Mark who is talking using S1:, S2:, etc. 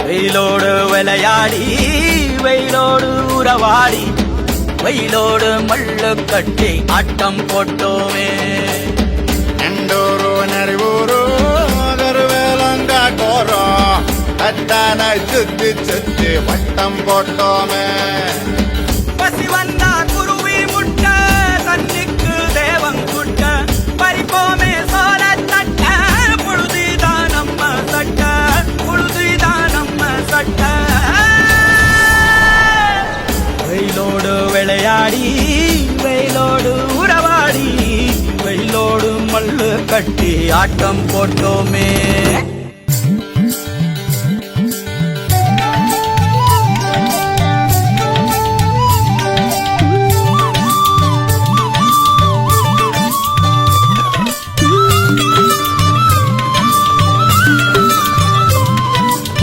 S1: வெயிலோடு விளையாடி வெயிலோடு உறவாடி வெயிலோடு மல்லு கட்டி ஆட்டம் போட்டோமே.
S2: எண்டூரு நரிவூரு கருவேலங்காட்டோரோ கட்டான சுத்தி சுத்தி வட்டம் போட்டோமே.
S1: பசி வந்தா குருவி முட்ட தண்ணிக்கு தேவம் குட்ட பறிப்போமே சோழ தட்ட புழுதிதான் நம்ம சட்ட புழுதிதான் நம்ம சட்ட. வெயிலோடு விளையாடி வெயிலோடு உறவாடி வெயிலோடு மல்லு கட்டி ஆட்டம் போட்டோமே.